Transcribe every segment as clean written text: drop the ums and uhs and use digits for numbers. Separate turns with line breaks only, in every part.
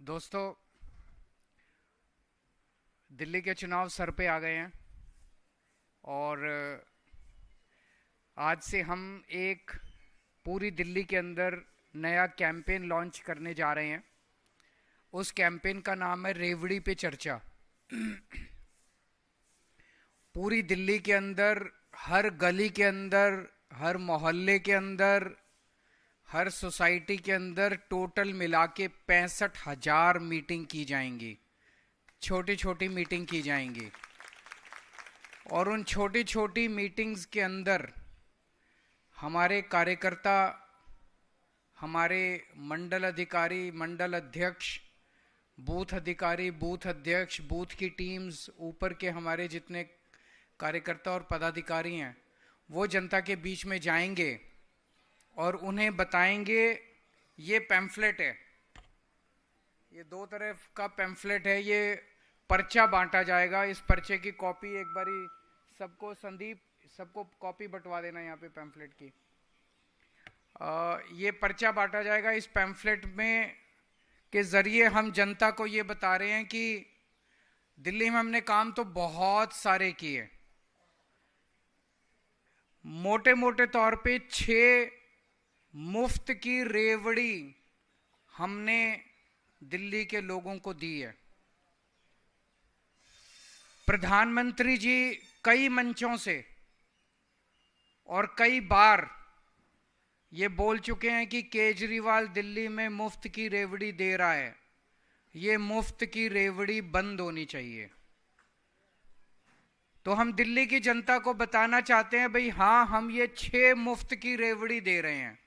दोस्तों, दिल्ली के चुनाव सर पे आ गए हैं और आज से हम एक पूरी दिल्ली के अंदर नया कैंपेन लॉन्च करने जा रहे हैं। उस कैंपेन का नाम है रेवड़ी पे चर्चा। पूरी दिल्ली के अंदर, हर गली के अंदर, हर मोहल्ले के अंदर, हर सोसाइटी के अंदर टोटल मिला के 65,000 मीटिंग की जाएंगी। छोटी छोटी मीटिंग की जाएंगी और उन छोटी छोटी मीटिंग्स के अंदर हमारे कार्यकर्ता, हमारे मंडल अधिकारी, मंडल अध्यक्ष, बूथ अधिकारी, बूथ अध्यक्ष, बूथ की टीम्स, ऊपर के हमारे जितने कार्यकर्ता और पदाधिकारी हैं, वो जनता के बीच में जाएंगे और उन्हें बताएंगे। ये पैम्फलेट है, ये 2 तरफ का पैम्फलेट है, ये पर्चा बांटा जाएगा। इस पर्चे की कॉपी एक बारी सबको, संदीप, सबको कॉपी बंटवा देना यहाँ पे पैम्फलेट की। ये पर्चा बांटा जाएगा। इस पैम्फलेट में के जरिए हम जनता को ये बता रहे हैं कि दिल्ली में हमने काम तो बहुत सारे किए। मोटे मोटे तौर पे 6 मुफ्त की रेवड़ी हमने दिल्ली के लोगों को दी है। प्रधानमंत्री जी कई मंचों से और कई बार ये बोल चुके हैं कि केजरीवाल दिल्ली में मुफ्त की रेवड़ी दे रहा है। ये मुफ्त की रेवड़ी बंद होनी चाहिए। तो हम दिल्ली की जनता को बताना चाहते हैं, भाई हाँ, हम ये 6 मुफ्त की रेवड़ी दे रहे हैं।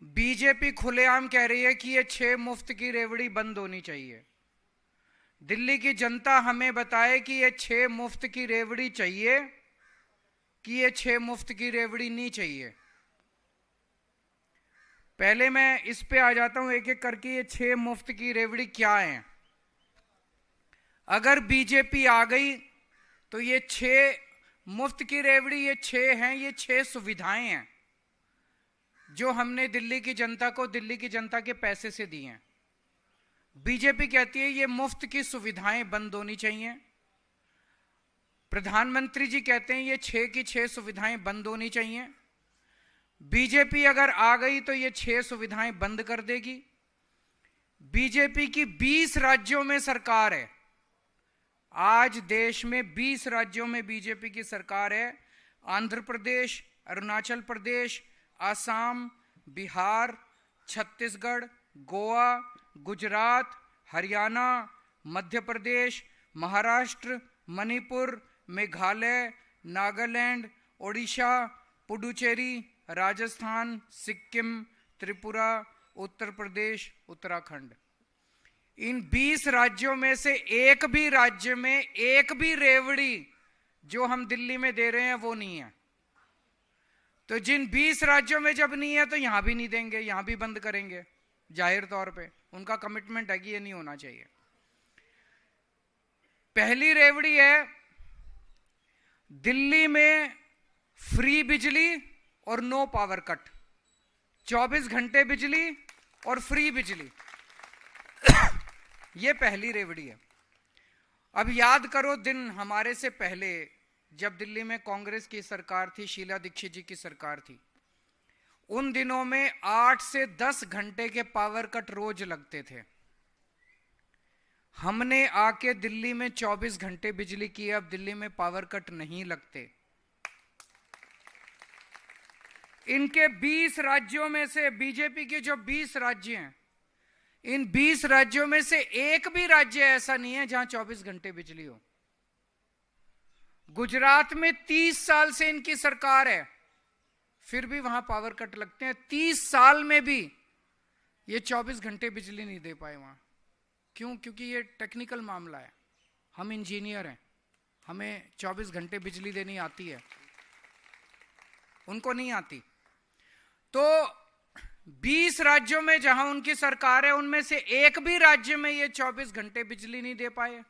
बीजेपी खुलेआम कह रही है कि ये 6 मुफ्त की रेवड़ी बंद होनी चाहिए। दिल्ली की जनता हमें बताए कि ये 6 मुफ्त की रेवड़ी चाहिए कि ये 6 मुफ्त की रेवड़ी नहीं चाहिए। पहले मैं इस पे आ जाता हूं एक एक करके, ये 6 मुफ्त की रेवड़ी क्या है। अगर बीजेपी आ गई तो ये 6 मुफ्त की रेवड़ी, ये 6 हैं, ये 6 सुविधाएं हैं जो हमने दिल्ली की जनता को, दिल्ली की जनता के पैसे से दी हैं। बीजेपी कहती है ये मुफ्त की सुविधाएं बंद होनी चाहिए। प्रधानमंत्री जी कहते हैं ये 6 की 6 सुविधाएं बंद होनी चाहिए। बीजेपी अगर आ गई तो ये 6 सुविधाएं बंद कर देगी। बीजेपी की 20 राज्यों में सरकार है। आज देश में 20 राज्यों में बीजेपी की सरकार है। आंध्र प्रदेश, अरुणाचल प्रदेश, आसाम, बिहार, छत्तीसगढ़, गोवा, गुजरात, हरियाणा, मध्य प्रदेश, महाराष्ट्र, मणिपुर, मेघालय, नागालैंड, ओडिशा, पुडुचेरी, राजस्थान, सिक्किम, त्रिपुरा, उत्तर प्रदेश, उत्तराखंड। इन 20 राज्यों में से एक भी राज्य में एक भी रेवड़ी जो हम दिल्ली में दे रहे हैं वो नहीं है। तो जिन 20 राज्यों में जब नहीं है तो यहां भी नहीं देंगे, यहां भी बंद करेंगे। जाहिर तौर पे उनका कमिटमेंट है कि ये नहीं होना चाहिए। पहली रेवड़ी है दिल्ली में फ्री बिजली और नो पावर कट। 24 घंटे बिजली और फ्री बिजली। ये पहली रेवड़ी है। अब याद करो दिन हमारे से पहले जब दिल्ली में कांग्रेस की सरकार थी, शीला दीक्षित जी की सरकार थी, उन दिनों में 8 से 10 घंटे के पावर कट रोज लगते थे। हमने आके दिल्ली में 24 घंटे बिजली की। अब दिल्ली में पावर कट नहीं लगते। इनके 20 राज्यों में से, बीजेपी के जो 20 राज्य हैं, इन 20 राज्यों में से एक भी राज्य ऐसा नहीं है जहां 24 घंटे बिजली हो। गुजरात में 30 साल से इनकी सरकार है, फिर भी वहां पावर कट लगते हैं। 30 साल में भी ये 24 घंटे बिजली नहीं दे पाए वहां। क्यों? क्योंकि ये टेक्निकल मामला है। हम इंजीनियर हैं, हमें 24 घंटे बिजली देनी आती है, उनको नहीं आती। तो 20 राज्यों में जहां उनकी सरकार है, उनमें से एक भी राज्य में ये 24 घंटे बिजली नहीं दे पाए।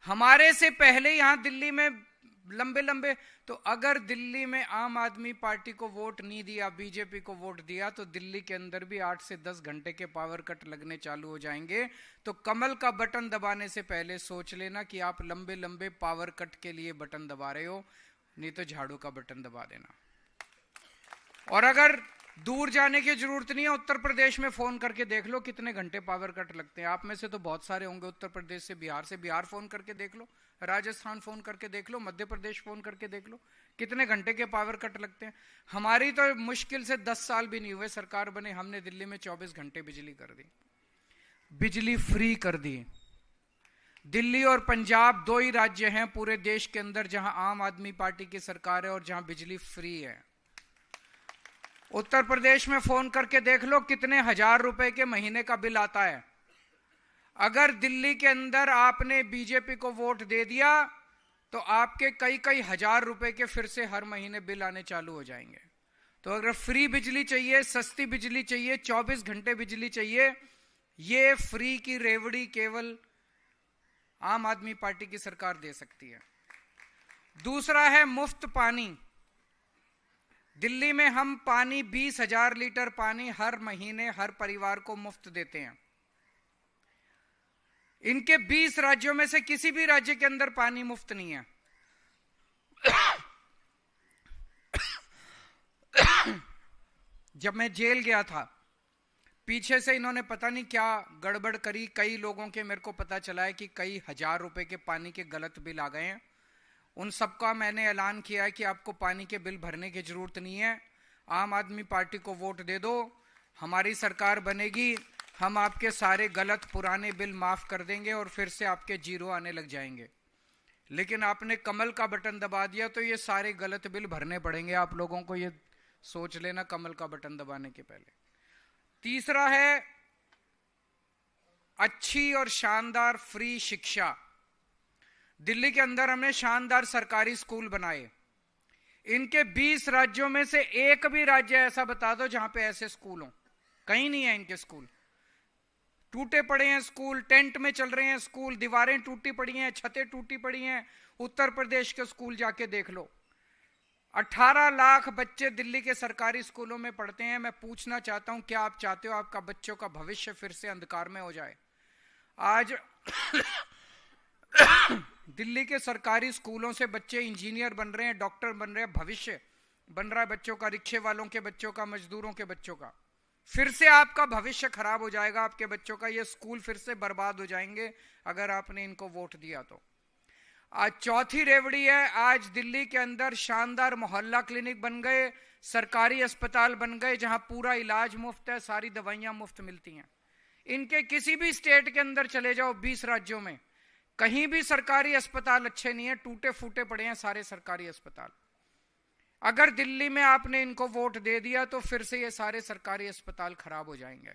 हमारे से पहले यहां दिल्ली में लंबे लंबे। तो अगर दिल्ली में आम आदमी पार्टी को वोट नहीं दिया, बीजेपी को वोट दिया, तो दिल्ली के अंदर भी 8 से 10 घंटे के पावर कट लगने चालू हो जाएंगे। तो कमल का बटन दबाने से पहले सोच लेना कि आप लंबे लंबे पावर कट के लिए बटन दबा रहे हो, नहीं तो झाड़ू का बटन दबा देना। और अगर दूर जाने की जरूरत नहीं है, उत्तर प्रदेश में फोन करके देख लो कितने घंटे पावर कट लगते हैं। आप में से तो बहुत सारे होंगे उत्तर प्रदेश से, बिहार फोन करके देख लो, राजस्थान फोन करके देख लो, मध्य प्रदेश फोन करके देख लो कितने घंटे के पावर कट लगते हैं। हमारी तो मुश्किल से 10 साल भी नहीं हुए सरकार बने, हमने दिल्ली में 24 घंटे बिजली कर दी, बिजली फ्री कर दी। दिल्ली और पंजाब 2 ही राज्य हैं पूरे देश के अंदर जहां आम आदमी पार्टी की सरकार है और जहां बिजली फ्री है। उत्तर प्रदेश में फोन करके देख लो कितने हजार रुपए के महीने का बिल आता है। अगर दिल्ली के अंदर आपने बीजेपी को वोट दे दिया तो आपके कई कई हजार रुपए के फिर से हर महीने बिल आने चालू हो जाएंगे। तो अगर फ्री बिजली चाहिए, सस्ती बिजली चाहिए, 24 घंटे बिजली चाहिए, ये फ्री की रेवड़ी केवल आम आदमी पार्टी की सरकार दे सकती है। दूसरा है मुफ्त पानी। दिल्ली में हम पानी 20,000 लीटर पानी हर महीने हर परिवार को मुफ्त देते हैं। इनके 20 राज्यों में से किसी भी राज्य के अंदर पानी मुफ्त नहीं है। जब मैं जेल गया था, पीछे से इन्होंने पता नहीं क्या गड़बड़ करी, कई लोगों के मेरे को पता चला है कि कई हजार रुपए के पानी के गलत बिल आ गए हैं। उन सबका मैंने ऐलान किया है कि आपको पानी के बिल भरने की जरूरत नहीं है, आम आदमी पार्टी को वोट दे दो, हमारी सरकार बनेगी, हम आपके सारे गलत पुराने बिल माफ कर देंगे और फिर से आपके जीरो आने लग जाएंगे। लेकिन आपने कमल का बटन दबा दिया तो ये सारे गलत बिल भरने पड़ेंगे आप लोगों को, ये सोच लेना कमल का बटन दबाने के पहले। तीसरा है अच्छी और शानदार फ्री शिक्षा। दिल्ली के अंदर हमने शानदार सरकारी स्कूल बनाए। इनके 20 राज्यों में से एक भी राज्य ऐसा बता दो जहां पे ऐसे स्कूल हो, कहीं नहीं है इनके स्कूल। टूटे पड़े हैं स्कूल, टेंट में चल रहे हैं स्कूल, दीवारें टूटी पड़ी हैं, छतें टूटी पड़ी हैं। उत्तर प्रदेश के स्कूल जाके देख लो। 18 लाख बच्चे दिल्ली के सरकारी स्कूलों में पढ़ते हैं। मैं पूछना चाहता हूं, क्या आप चाहते हो आपका बच्चों का भविष्य फिर से अंधकार में हो जाए? आज दिल्ली के सरकारी स्कूलों से बच्चे इंजीनियर बन रहे हैं, डॉक्टर बन रहे हैं, भविष्य बन रहा है बच्चों का, रिक्शे वालों के बच्चों का, मजदूरों के बच्चों का। फिर से आपका भविष्य खराब हो जाएगा, आपके बच्चों का, ये स्कूल फिर से बर्बाद हो जाएंगे अगर आपने इनको वोट दिया तो। आज चौथी रेवड़ी है, आज दिल्ली के अंदर शानदार मोहल्ला क्लिनिक बन गए, सरकारी अस्पताल बन गए जहां पूरा इलाज मुफ्त है, सारी दवाइयां मुफ्त मिलती हैं। इनके किसी भी स्टेट के अंदर चले जाओ, 20 राज्यों में, कहीं भी सरकारी अस्पताल अच्छे नहीं है, टूटे फूटे पड़े हैं सारे सरकारी अस्पताल। अगर दिल्ली में आपने इनको वोट दे दिया तो फिर से ये सारे सरकारी अस्पताल खराब हो जाएंगे।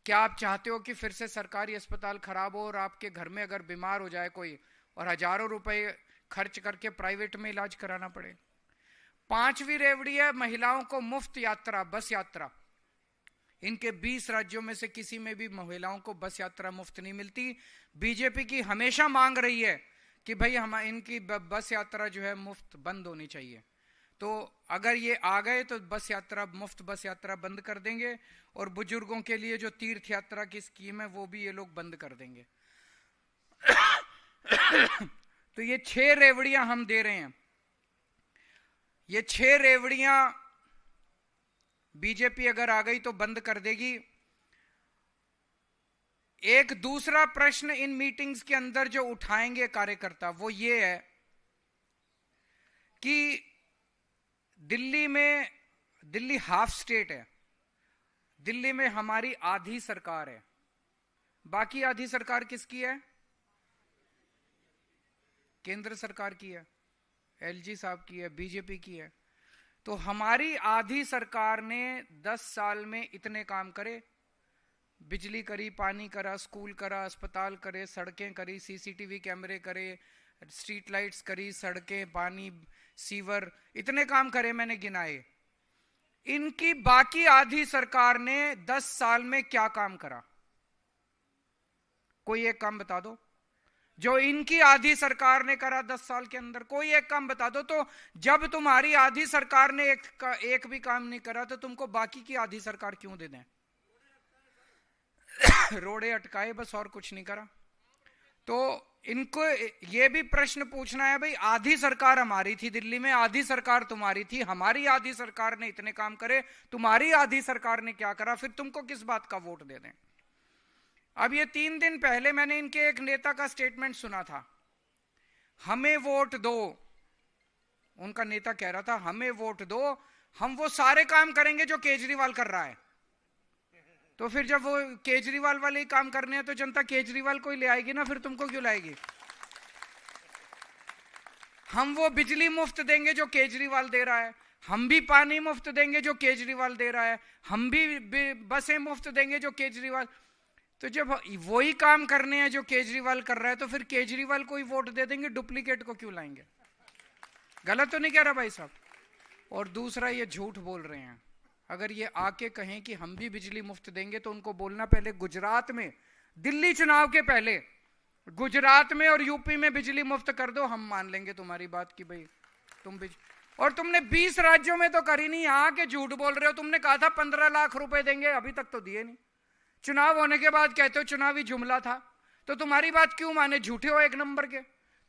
क्या आप चाहते हो कि फिर से सरकारी अस्पताल खराब हो और आपके घर में अगर बीमार हो जाए कोई और हजारों रुपए खर्च करके प्राइवेट में इलाज कराना पड़े? 5वीं रेवड़ी है महिलाओं को मुफ्त यात्रा, बस यात्रा। इनके 20 राज्यों में से किसी में भी महिलाओं को बस यात्रा मुफ्त नहीं मिलती। बीजेपी की हमेशा मांग रही है कि भाई हम इनकी बस यात्रा जो है मुफ्त बंद होनी चाहिए। तो अगर ये आ गए तो बस यात्रा, मुफ्त बस यात्रा बंद कर देंगे और बुजुर्गों के लिए जो तीर्थ यात्रा की स्कीम है वो भी ये लोग बंद कर देंगे। तो ये 6 रेवड़ियां हम दे रहे हैं। ये 6 रेवड़ियां बीजेपी अगर आ गई तो बंद कर देगी। एक दूसरा प्रश्न इन मीटिंग्स के अंदर जो उठाएंगे कार्यकर्ता वो ये है कि दिल्ली हाफ स्टेट है, दिल्ली में हमारी आधी सरकार है, बाकी आधी सरकार किसकी है? केंद्र सरकार की है, एलजी साहब की है, बीजेपी की है। तो हमारी आधी सरकार ने 10 साल में इतने काम करे, बिजली करी, पानी करा, स्कूल करा, अस्पताल करे, सड़कें करी, सीसीटीवी कैमरे करे, स्ट्रीट लाइट्स करी, सड़कें, पानी, सीवर, इतने काम करे मैंने गिनाए। इनकी बाकी आधी सरकार ने 10 साल में क्या काम करा? कोई एक काम बता दो। जो इनकी आधी सरकार ने करा 10 साल के अंदर। कोई एक काम बता दो। तो जब तुम्हारी आधी सरकार ने एक भी काम नहीं करा तो तुमको बाकी की आधी सरकार क्यों दे दें? रोड़े अटकाए बस, और कुछ नहीं करा। तो इनको ये भी प्रश्न पूछना है, भाई आधी सरकार हमारी थी दिल्ली में, आधी सरकार तुम्हारी थी, हमारी आधी सरकार ने इतने काम करे, तुम्हारी आधी सरकार ने क्या करा, फिर तुमको किस बात का वोट दे दें? अब ये 3 दिन पहले मैंने इनके एक नेता का स्टेटमेंट सुना था, हमें वोट दो। उनका नेता कह रहा था हमें वोट दो, हम वो सारे काम करेंगे जो केजरीवाल कर रहा है। तो फिर जब वो केजरीवाल वाले ही काम करने हैं तो जनता केजरीवाल को ही ले आएगी ना, फिर तुमको क्यों लाएगी? हम वो बिजली मुफ्त देंगे जो केजरीवाल दे रहा है, हम भी पानी मुफ्त देंगे जो केजरीवाल दे रहा है, हम भी बसें मुफ्त देंगे जो केजरीवाल। तो जब वही काम करने हैं जो केजरीवाल कर रहा है तो फिर केजरीवाल को ही वोट दे देंगे, डुप्लीकेट को क्यों लाएंगे? गलत तो नहीं कह रहा भाई साहब? और दूसरा, ये झूठ बोल रहे हैं। अगर ये आके कहें कि हम भी बिजली मुफ्त देंगे तो उनको बोलना पहले गुजरात में, दिल्ली चुनाव के पहले गुजरात में और यूपी में बिजली मुफ्त कर दो, हम मान लेंगे तुम्हारी बात कि भाई तुम और तुमने 20 राज्यों में तो करी नहीं, यहाँ के झूठ बोल रहे हो। तुमने कहा था 15 लाख रुपए देंगे, अभी तक तो दिए नहीं। चुनाव होने के बाद कहते हो चुनावी जुमला था। तो तुम्हारी बात क्यों माने? झूठे हो एक नंबर के।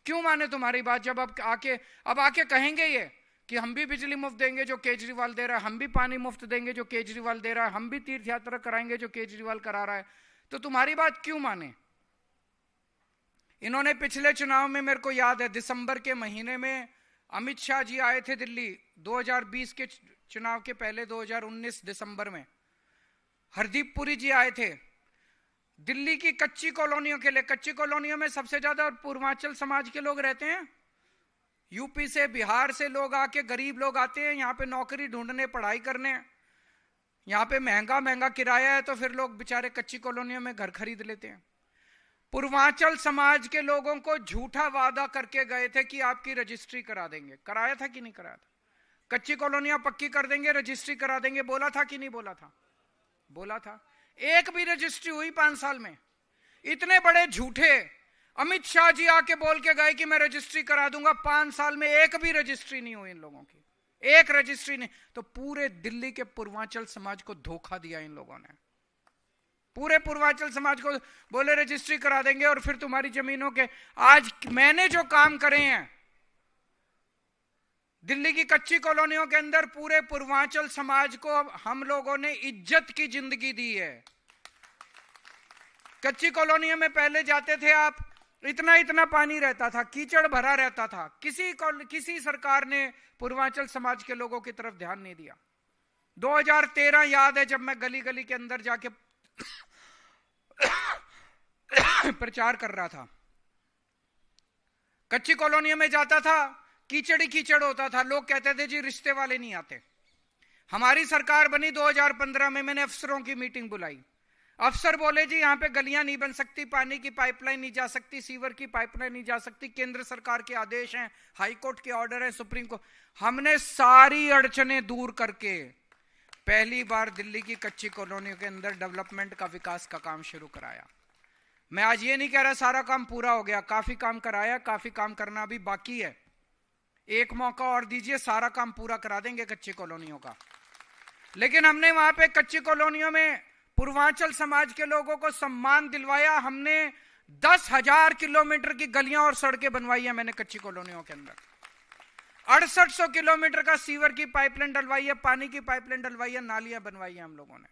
क्यों माने तुम्हारी बात? जब अब आके कहेंगे ये कि हम भी बिजली मुफ्त देंगे जो केजरीवाल दे रहा है, हम भी पानी मुफ्त देंगे जो केजरीवाल दे रहा है, हम भी तीर्थ यात्रा कराएंगे जो केजरीवाल करा रहा है, तो तुम्हारी बात क्यों माने? इन्होंने पिछले चुनाव में, मेरे को याद है, दिसंबर के महीने में अमित शाह जी आए थे दिल्ली, 2020 के चुनाव के पहले 2019 दिसंबर में हरदीप पुरी जी आए थे दिल्ली की कच्ची कॉलोनियों के लिए। कच्ची कॉलोनियों में सबसे ज्यादा पूर्वांचल समाज के लोग रहते हैं। यूपी से, बिहार से लोग आके, गरीब लोग आते हैं यहाँ पे नौकरी ढूंढने, पढ़ाई करने। यहाँ पे महंगा महंगा किराया है तो फिर लोग बेचारे कच्ची कॉलोनियों में घर खरीद लेते हैं। पूर्वांचल समाज के लोगों को झूठा वादा करके गए थे कि आपकी रजिस्ट्री करा देंगे। कराया था कि नहीं कराया था? कच्ची कॉलोनियां पक्की कर देंगे, रजिस्ट्री करा देंगे, बोला था कि नहीं बोला था? बोला था। एक भी रजिस्ट्री हुई 5 साल में? इतने बड़े झूठे अमित शाह जी आके बोल के गए कि मैं रजिस्ट्री करा दूंगा, 5 साल में एक भी रजिस्ट्री नहीं हुई इन लोगों की, एक रजिस्ट्री नहीं। तो पूरे दिल्ली के पूर्वांचल समाज को धोखा दिया इन लोगों ने। पूरे पूर्वांचल समाज को बोले रजिस्ट्री करा देंगे और फिर तुम्हारी जमीनों के, आज मैंने जो काम करे हैं दिल्ली की कच्ची कॉलोनियों के अंदर, पूरे पूर्वांचल समाज को हम लोगों ने इज्जत की जिंदगी दी है। कच्ची कॉलोनियों में पहले जाते थे आप, इतना इतना पानी रहता था, कीचड़ भरा रहता था, किसी सरकार ने पूर्वांचल समाज के लोगों की तरफ ध्यान नहीं दिया। 2013 याद है, जब मैं गली गली के अंदर जाके प्रचार कर रहा था, कच्ची कॉलोनियों में जाता था, कीचड़ ही कीचड़ होता था। लोग कहते थे जी रिश्ते वाले नहीं आते। हमारी सरकार बनी 2015 में, मैंने अफसरों की मीटिंग बुलाई। अफसर बोले जी यहाँ पे गलियां नहीं बन सकती, पानी की पाइपलाइन नहीं जा सकती, सीवर की पाइपलाइन नहीं जा सकती, केंद्र सरकार के आदेश हैं, हाईकोर्ट के ऑर्डर है, सुप्रीम कोर्ट। हमने सारी अड़चनें दूर करके पहली बार दिल्ली की कच्ची कॉलोनियों के अंदर डेवलपमेंट का, विकास का काम शुरू कराया। मैं आज ये नहीं कह रहा सारा काम पूरा हो गया, काफी काम कराया, काफी काम करना अभी बाकी है। एक मौका और दीजिए, सारा काम पूरा करा देंगे कच्ची कॉलोनियों का। लेकिन हमने वहां पे कच्ची कॉलोनियों में पूर्वांचल समाज के लोगों को सम्मान दिलवाया। हमने 10,000 किलोमीटर की गलियां और सड़कें बनवाई है मैंने कच्ची कॉलोनियों के अंदर। 6800 किलोमीटर का सीवर की पाइपलाइन डलवाई है, पानी की पाइपलाइन डलवाई है, नालियां बनवाई है हम लोगों ने।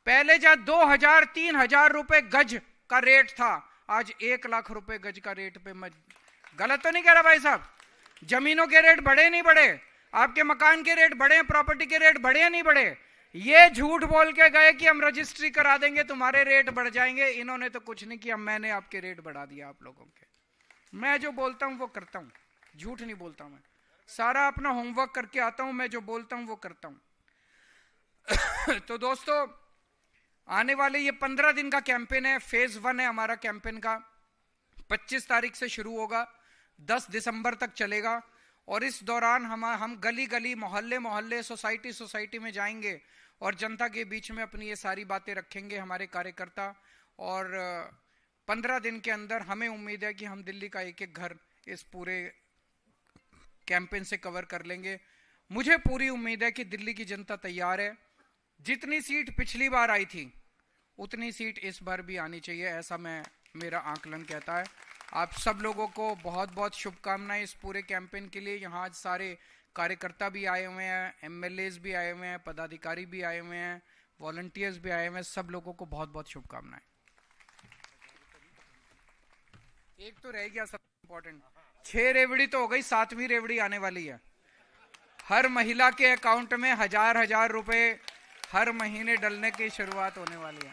पहले जहां 2,000-3,000 रुपए गज का रेट था, आज 1 लाख रुपए गज का रेट पे। गलत तो नहीं कह रहा भाई साहब? जमीनों के रेट बढ़े नहीं बढ़े? आपके मकान के रेट बढ़े, प्रॉपर्टी के रेट बढ़े या नहीं बढ़े? ये झूठ बोल के गए कि हम रजिस्ट्री करा देंगे, तुम्हारे रेट बढ़ जाएंगे। इन्होंने तो कुछ नहीं किया, मैंने आपके रेट बढ़ा दिया आप लोगों के। मैं जो बोलता हूं वो करता हूं, झूठ नहीं बोलता मैं। सारा अपना होमवर्क करके आता हूं, मैं जो बोलता हूं वो करता हूं। तो दोस्तों, आने वाले ये 15 दिन का कैंपेन है, फेज 1 है हमारा कैंपेन का। 25 तारीख से शुरू होगा, 10 दिसंबर तक चलेगा। और इस दौरान हम गली गली, मोहल्ले मोहल्ले, सोसाइटी सोसाइटी में जाएंगे और जनता के बीच में अपनी ये सारी बातें रखेंगे, हमारे कार्यकर्ता। और 15 दिन के अंदर हमें उम्मीद है कि हम दिल्ली का एक एक घर इस पूरे कैंपेन से कवर कर लेंगे। मुझे पूरी उम्मीद है कि दिल्ली की जनता तैयार है। जितनी सीट पिछली बार आई थी उतनी सीट इस बार भी आनी चाहिए, ऐसा मेरा आंकलन कहता है। आप सब लोगों को बहुत बहुत शुभकामनाएं इस पूरे कैंपेन के लिए। यहाँ आज सारे कार्यकर्ता भी आए हुए हैं, एमएलएज भी आए हुए हैं, पदाधिकारी भी आए हुए हैं, वॉलंटियर्स भी आए हुए हैं। सब लोगों को बहुत बहुत शुभकामनाएं। एक तो रह गया सबसे इंपॉर्टेंट, 6 रेवड़ी तो हो गई, 7वीं रेवड़ी आने वाली है। हर महिला के अकाउंट में 1000 रुपए हर महीने डलने की शुरुआत होने वाली है।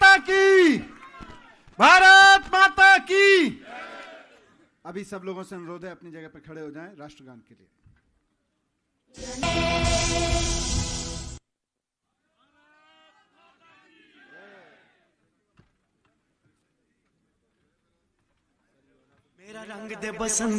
की भारत माता की। अभी सब लोगों से अनुरोध है अपनी जगह पर खड़े हो जाएं राष्ट्रगान के लिए।
मेरा रंग दे बसंत